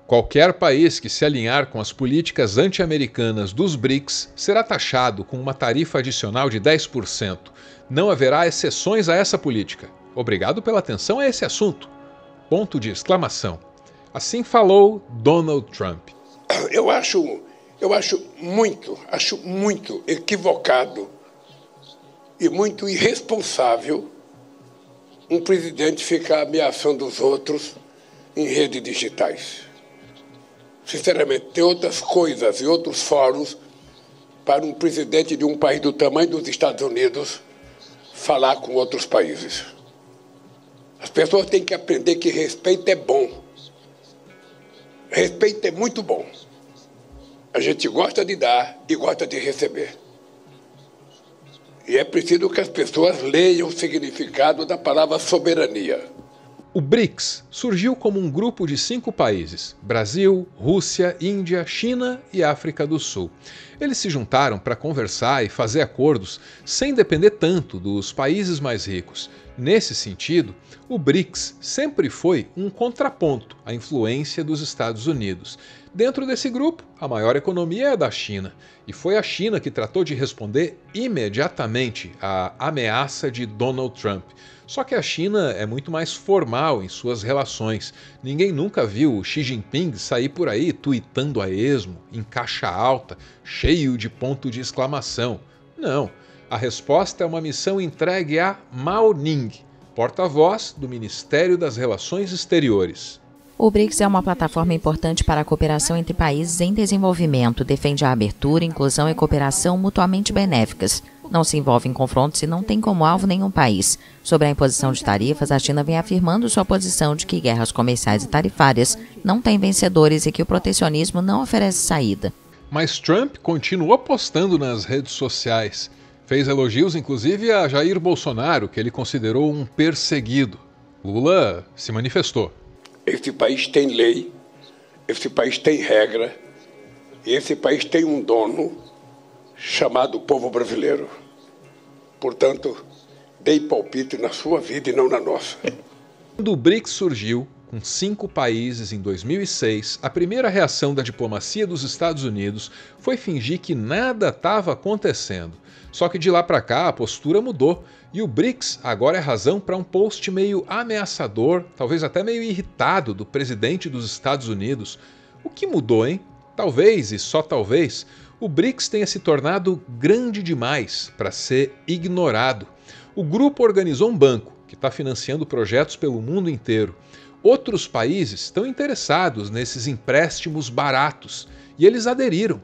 Qualquer país que se alinhar com as políticas anti-americanas dos BRICS será taxado com uma tarifa adicional de 10%. Não haverá exceções a essa política. Obrigado pela atenção a esse assunto. Ponto de exclamação. Assim falou Donald Trump. Eu acho muito equivocado e muito irresponsável um presidente ficar ameaçando os outros em redes digitais. Sinceramente, tem outras coisas e outros fóruns para um presidente de um país do tamanho dos Estados Unidos falar com outros países. As pessoas têm que aprender que respeito é bom. Respeito é muito bom. A gente gosta de dar e gosta de receber. E é preciso que as pessoas leiam o significado da palavra soberania. O BRICS surgiu como um grupo de 5 países: Brasil, Rússia, Índia, China e África do Sul. Eles se juntaram para conversar e fazer acordos sem depender tanto dos países mais ricos. Nesse sentido, o BRICS sempre foi um contraponto à influência dos Estados Unidos. Dentro desse grupo, a maior economia é a da China, e foi a China que tratou de responder imediatamente à ameaça de Donald Trump. Só que a China é muito mais formal em suas relações. Ninguém nunca viu o Xi Jinping sair por aí tuitando a esmo, em caixa alta, cheio de ponto de exclamação. Não, a resposta é uma missão entregue a Mao Ning, porta-voz do Ministério das Relações Exteriores. O BRICS é uma plataforma importante para a cooperação entre países em desenvolvimento, defende a abertura, inclusão e cooperação mutuamente benéficas. Não se envolve em confrontos e não tem como alvo nenhum país. Sobre a imposição de tarifas, a China vem afirmando sua posição de que guerras comerciais e tarifárias não têm vencedores e que o protecionismo não oferece saída. Mas Trump continua postando nas redes sociais. Fez elogios, inclusive, a Jair Bolsonaro, que ele considerou um perseguido. Lula se manifestou. Esse país tem lei, esse país tem regra, e esse país tem um dono chamado povo brasileiro. Portanto, dei palpite na sua vida e não na nossa. Quando o BRICS surgiu, com 5 países em 2006, a primeira reação da diplomacia dos Estados Unidos foi fingir que nada estava acontecendo. Só que de lá para cá a postura mudou e o BRICS agora é razão para um post meio ameaçador, talvez até meio irritado do presidente dos Estados Unidos. O que mudou, hein? Talvez, e só talvez, o BRICS tenha se tornado grande demais para ser ignorado. O grupo organizou um banco que está financiando projetos pelo mundo inteiro. Outros países estão interessados nesses empréstimos baratos e eles aderiram.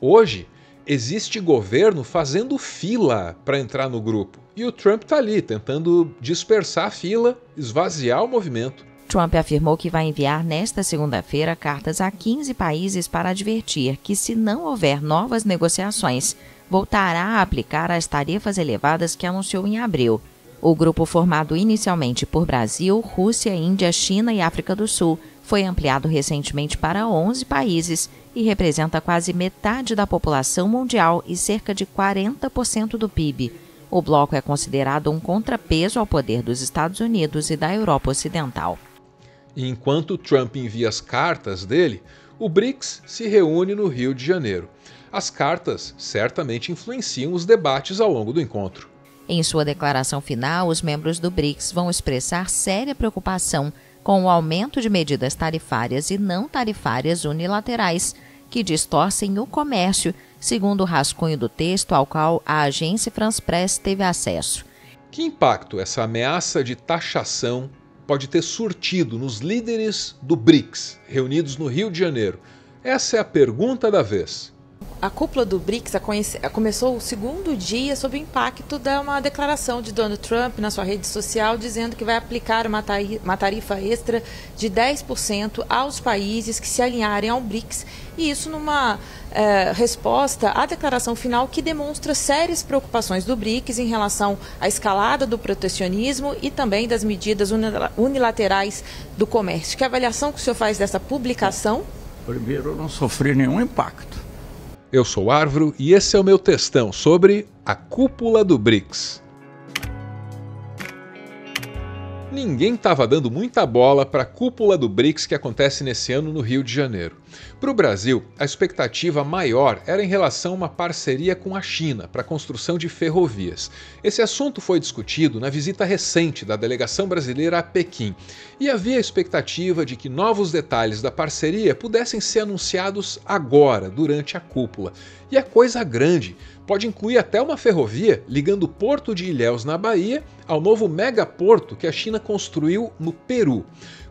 Hoje, existe governo fazendo fila para entrar no grupo e o Trump está ali tentando dispersar a fila, esvaziar o movimento. Trump afirmou que vai enviar nesta segunda-feira cartas a 15 países para advertir que, se não houver novas negociações, voltará a aplicar as tarifas elevadas que anunciou em abril. O grupo, formado inicialmente por Brasil, Rússia, Índia, China e África do Sul, foi ampliado recentemente para 11 países e representa quase metade da população mundial e cerca de 40% do PIB. O bloco é considerado um contrapeso ao poder dos Estados Unidos e da Europa Ocidental. E enquanto Trump envia as cartas dele, o BRICS se reúne no Rio de Janeiro. As cartas certamente influenciam os debates ao longo do encontro. Em sua declaração final, os membros do BRICS vão expressar séria preocupação com o aumento de medidas tarifárias e não tarifárias unilaterais, que distorcem o comércio, segundo o rascunho do texto ao qual a agência France Presse teve acesso. Que impacto essa ameaça de taxação pode ter surtido nos líderes do BRICS, reunidos no Rio de Janeiro? Essa é a pergunta da vez. A cúpula do BRICS começou o segundo dia sob o impacto de uma declaração de Donald Trump na sua rede social dizendo que vai aplicar uma tarifa extra de 10% aos países que se alinharem ao BRICS, e isso numa resposta à declaração final que demonstra sérias preocupações do BRICS em relação à escalada do protecionismo e também das medidas unilaterais do comércio. Que avaliação que o senhor faz dessa publicação? Primeiro, eu não sofri nenhum impacto. Eu sou Arvro e esse é o meu textão sobre a cúpula do BRICS. Ninguém estava dando muita bola para a cúpula do BRICS que acontece nesse ano no Rio de Janeiro. Para o Brasil, a expectativa maior era em relação a uma parceria com a China para a construção de ferrovias. Esse assunto foi discutido na visita recente da delegação brasileira a Pequim e havia a expectativa de que novos detalhes da parceria pudessem ser anunciados agora, durante a cúpula. E é coisa grande. Pode incluir até uma ferrovia ligando o porto de Ilhéus, na Bahia, ao novo megaporto que a China construiu no Peru.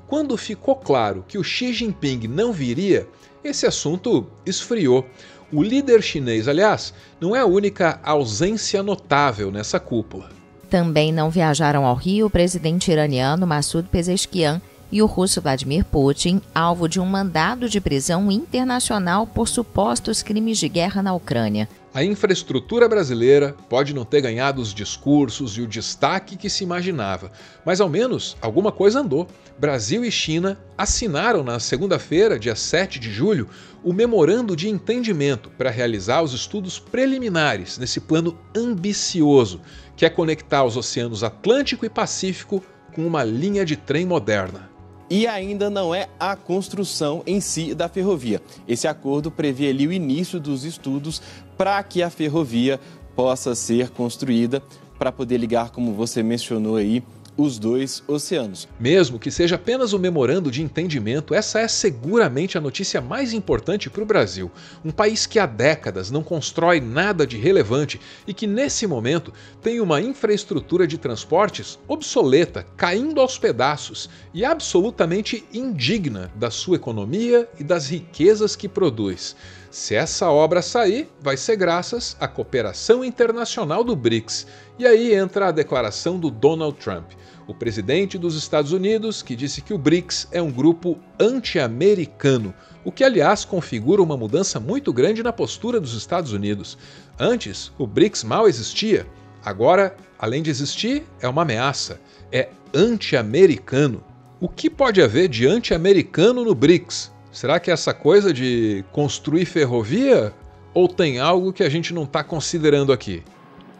Quando ficou claro que o Xi Jinping não viria, esse assunto esfriou. O líder chinês, aliás, não é a única ausência notável nessa cúpula. Também não viajaram ao Rio o presidente iraniano Massoud Pezeshkian e o russo Vladimir Putin, alvo de um mandado de prisão internacional por supostos crimes de guerra na Ucrânia. A infraestrutura brasileira pode não ter ganhado os discursos e o destaque que se imaginava, mas ao menos alguma coisa andou. Brasil e China assinaram na segunda-feira, dia 7 de julho, o memorando de entendimento para realizar os estudos preliminares nesse plano ambicioso, que é conectar os oceanos Atlântico e Pacífico com uma linha de trem moderna. E ainda não é a construção em si da ferrovia. Esse acordo prevê ali o início dos estudos para que a ferrovia possa ser construída para poder ligar, como você mencionou aí, os dois oceanos. Mesmo que seja apenas um memorando de entendimento, essa é seguramente a notícia mais importante para o Brasil. Um país que há décadas não constrói nada de relevante e que nesse momento tem uma infraestrutura de transportes obsoleta, caindo aos pedaços e absolutamente indigna da sua economia e das riquezas que produz. Se essa obra sair, vai ser graças à cooperação internacional do BRICS. E aí entra a declaração do Donald Trump, o presidente dos Estados Unidos, que disse que o BRICS é um grupo anti-americano, o que, aliás, configura uma mudança muito grande na postura dos Estados Unidos. Antes, o BRICS mal existia. Agora, além de existir, é uma ameaça. É anti-americano. O que pode haver de anti-americano no BRICS? Será que é essa coisa de construir ferrovia? Ou tem algo que a gente não está considerando aqui?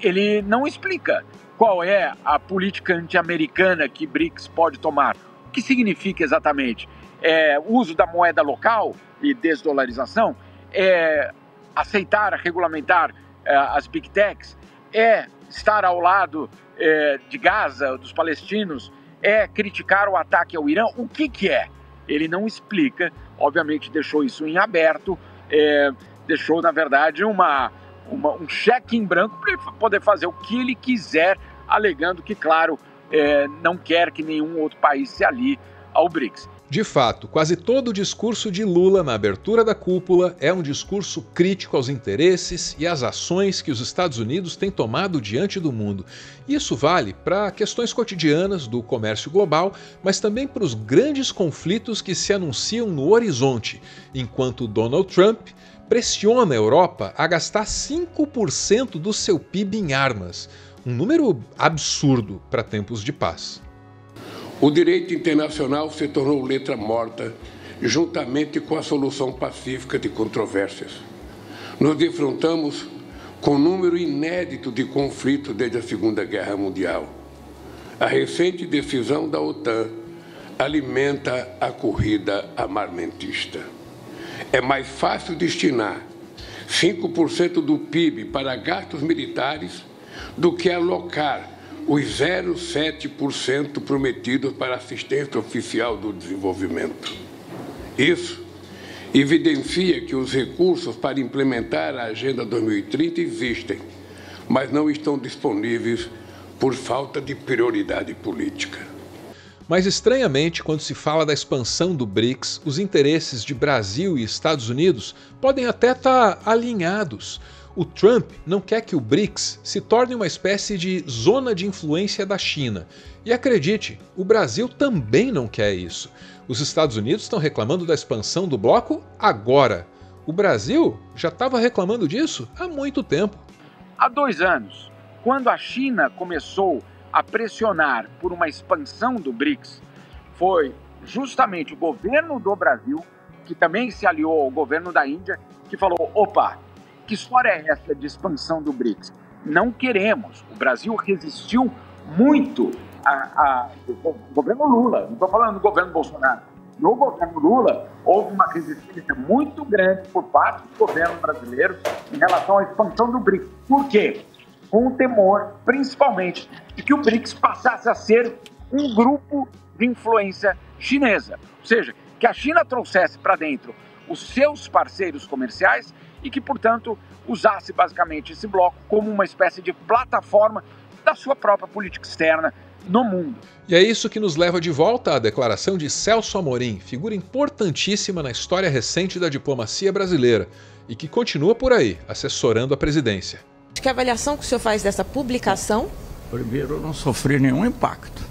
Ele não explica qual é a política anti-americana que BRICS pode tomar. O que significa exatamente? O uso da moeda local e desdolarização? Aceitar, regulamentar as Big Techs? Estar ao lado de Gaza, dos palestinos? Criticar o ataque ao Irã? O que é? Ele não explica, obviamente deixou isso em aberto, deixou, na verdade, um cheque em branco para ele poder fazer o que ele quiser, alegando que, claro, não quer que nenhum outro país se alie ao BRICS. De fato, quase todo o discurso de Lula na abertura da cúpula é um discurso crítico aos interesses e às ações que os Estados Unidos têm tomado diante do mundo. Isso vale para questões cotidianas do comércio global, mas também para os grandes conflitos que se anunciam no horizonte, enquanto Donald Trump pressiona a Europa a gastar 5% do seu PIB em armas, um número absurdo para tempos de paz. O direito internacional se tornou letra morta, juntamente com a solução pacífica de controvérsias. Nos defrontamos com um número inédito de conflitos desde a Segunda Guerra Mundial. A recente decisão da OTAN alimenta a corrida armamentista. É mais fácil destinar 5% do PIB para gastos militares do que alocar os 0,7% prometidos para assistência oficial do desenvolvimento. Isso evidencia que os recursos para implementar a Agenda 2030 existem, mas não estão disponíveis por falta de prioridade política. Mas, estranhamente, quando se fala da expansão do BRICS, os interesses de Brasil e Estados Unidos podem até estar alinhados. O Trump não quer que o BRICS se torne uma espécie de zona de influência da China. E acredite, o Brasil também não quer isso. Os Estados Unidos estão reclamando da expansão do bloco agora. O Brasil já estava reclamando disso há muito tempo. Há 2 anos, quando a China começou a pressionar por uma expansão do BRICS, foi justamente o governo do Brasil, que também se aliou ao governo da Índia, que falou: opa, que história é essa de expansão do BRICS? Não queremos. O Brasil resistiu muito o governo Lula, não estou falando do governo Bolsonaro. No governo Lula, houve uma resistência muito grande por parte do governo brasileiro em relação à expansão do BRICS. Por quê? Com o temor, principalmente, de que o BRICS passasse a ser um grupo de influência chinesa. Ou seja, que a China trouxesse para dentro os seus parceiros comerciais e que, portanto, usasse basicamente esse bloco como uma espécie de plataforma da sua própria política externa no mundo. E é isso que nos leva de volta à declaração de Celso Amorim, figura importantíssima na história recente da diplomacia brasileira e que continua por aí, assessorando a presidência. Que avaliação que o senhor faz dessa publicação? Primeiro, eu não sofri nenhum impacto.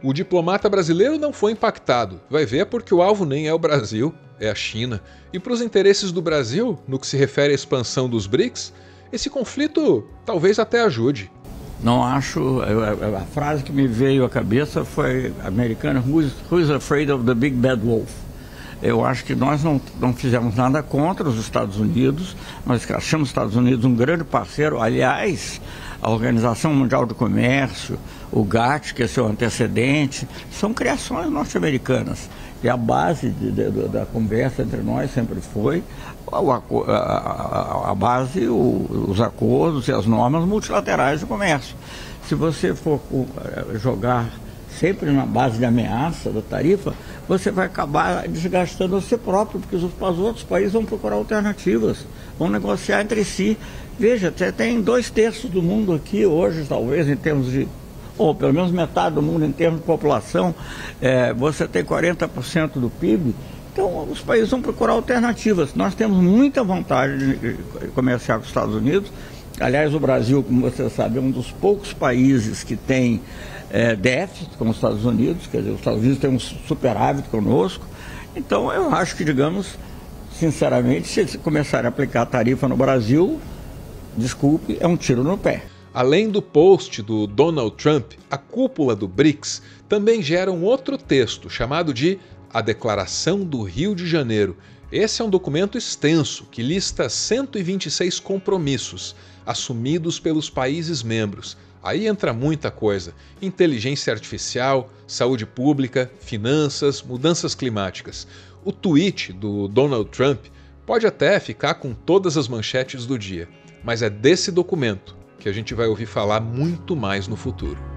O diplomata brasileiro não foi impactado. Vai ver porque o alvo nem é o Brasil, é a China. E para os interesses do Brasil, no que se refere à expansão dos BRICS, esse conflito talvez até ajude. Não acho, a frase que me veio à cabeça foi americana, who's afraid of the big bad wolf? Eu acho que nós não fizemos nada contra os Estados Unidos, nós achamos os Estados Unidos um grande parceiro. Aliás, a Organização Mundial do Comércio, o GATT, que é seu antecedente, são criações norte-americanas. E a base da conversa entre nós sempre foi a base, os acordos e as normas multilaterais de comércio. Se você for jogar sempre na base de ameaça da tarifa, você vai acabar desgastando você próprio, porque os outros países vão procurar alternativas, vão negociar entre si. Veja, você tem 2/3 do mundo aqui hoje, talvez, em termos de, ou pelo menos metade do mundo em termos de população, você tem 40% do PIB, então os países vão procurar alternativas. Nós temos muita vontade de comerciar com os Estados Unidos. Aliás, o Brasil, como você sabe, é um dos poucos países que tem déficit com os Estados Unidos, quer dizer, os Estados Unidos têm um superávit conosco. Então eu acho que, digamos, sinceramente, se começarem a aplicar a tarifa no Brasil, desculpe, é um tiro no pé. Além do post do Donald Trump, a cúpula do BRICS também gera um outro texto chamado de A Declaração do Rio de Janeiro. Esse é um documento extenso que lista 126 compromissos assumidos pelos países membros. Aí entra muita coisa: inteligência artificial, saúde pública, finanças, mudanças climáticas. O tweet do Donald Trump pode até ficar com todas as manchetes do dia, mas é desse documento que a gente vai ouvir falar muito mais no futuro.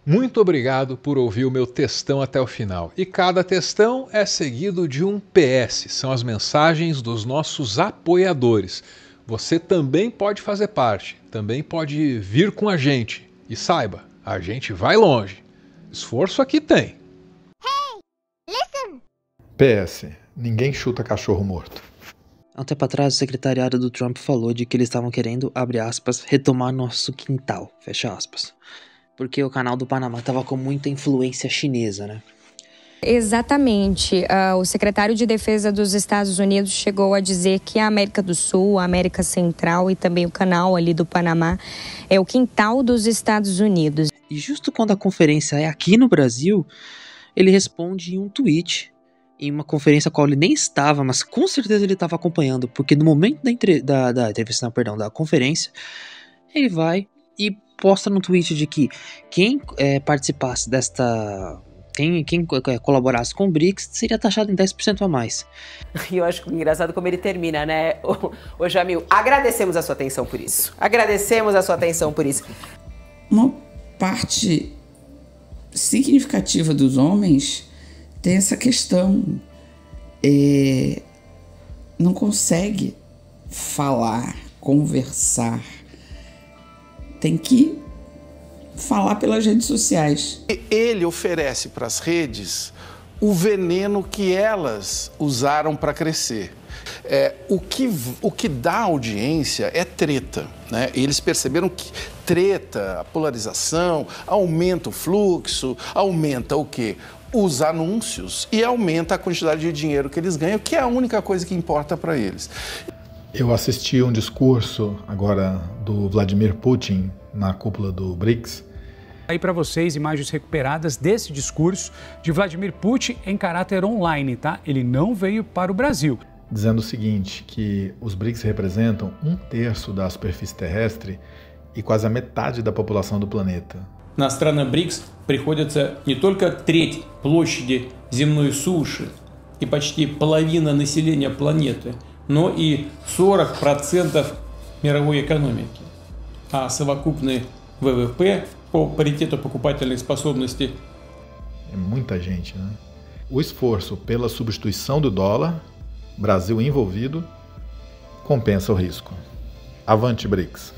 Muito obrigado por ouvir o meu textão até o final. E cada textão é seguido de um PS, são as mensagens dos nossos apoiadores. Você também pode fazer parte, também pode vir com a gente. E saiba, a gente vai longe. Esforço aqui tem. Hey, listen. PS, ninguém chuta cachorro morto. Há um tempo atrás, o secretariado do Trump falou de que eles estavam querendo, abre aspas, retomar nosso quintal, fecha aspas. Porque o canal do Panamá estava com muita influência chinesa, né? Exatamente. O secretário de Defesa dos Estados Unidos chegou a dizer que a América do Sul, a América Central e também o canal ali do Panamá é o quintal dos Estados Unidos. E justo quando a conferência é aqui no Brasil, ele responde em um tweet, em uma conferência a qual ele nem estava, mas com certeza ele estava acompanhando, porque no momento da conferência, ele vai e posta no tweet de que quem participasse desta... Quem colaborasse com o BRICS seria taxado em 10% a mais. E eu acho engraçado como ele termina, né? Ô Jamil, agradecemos a sua atenção por isso. Agradecemos a sua atenção por isso. Uma parte significativa dos homens tem essa questão. Não consegue falar, conversar. Tem que falar pelas redes sociais. Ele oferece para as redes o veneno que elas usaram para crescer. O que dá audiência é treta, né? Eles perceberam que treta, a polarização, aumenta o fluxo, aumenta o quê? Os anúncios e aumenta a quantidade de dinheiro que eles ganham, que é a única coisa que importa para eles. Eu assisti um discurso agora do Vladimir Putin na cúpula do BRICS. Aí para vocês imagens recuperadas desse discurso de Vladimir Putin em caráter online, tá? Ele não veio para o Brasil. dizendo o seguinte, que os BRICS representam 1/3 da superfície terrestre e quase a metade da população do planeta. На страны БРИКС приходится не только треть площади земной суши и почти половина населения планеты, но и 40% мировой экономики. А совокупный ВВП по паритету покупательной способности. É muita gente, né? O esforço pela substituição do dólar, Brasil envolvido, compensa o risco. Avante, BRICS!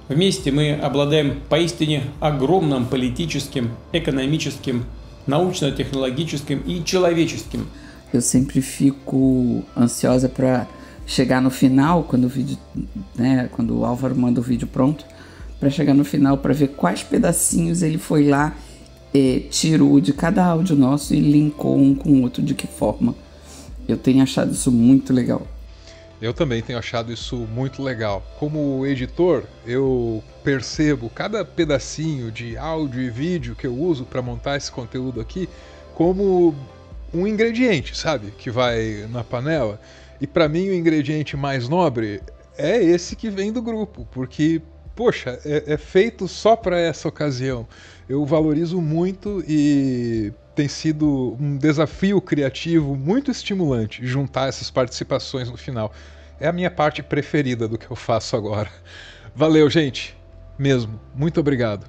Вместе мы обладаем поистине огромным политическим, экономическим, научно-технологическим и человеческим. Eu sempre fico ansiosa para chegar no final, quando o vídeo, né, quando o Álvaro manda o vídeo pronto, para chegar no final para ver quais pedacinhos ele foi lá, tirou de cada áudio nosso e linkou um com o outro, de que forma. Eu tenho achado isso muito legal. Eu também tenho achado isso muito legal. Como editor, eu percebo cada pedacinho de áudio e vídeo que eu uso para montar esse conteúdo aqui como um ingrediente, sabe? Que vai na panela. E para mim o ingrediente mais nobre é esse que vem do grupo, porque, poxa, é feito só para essa ocasião. Eu valorizo muito e tem sido um desafio criativo muito estimulante juntar essas participações no final. É a minha parte preferida do que eu faço agora. Valeu, gente. Mesmo. Muito obrigado.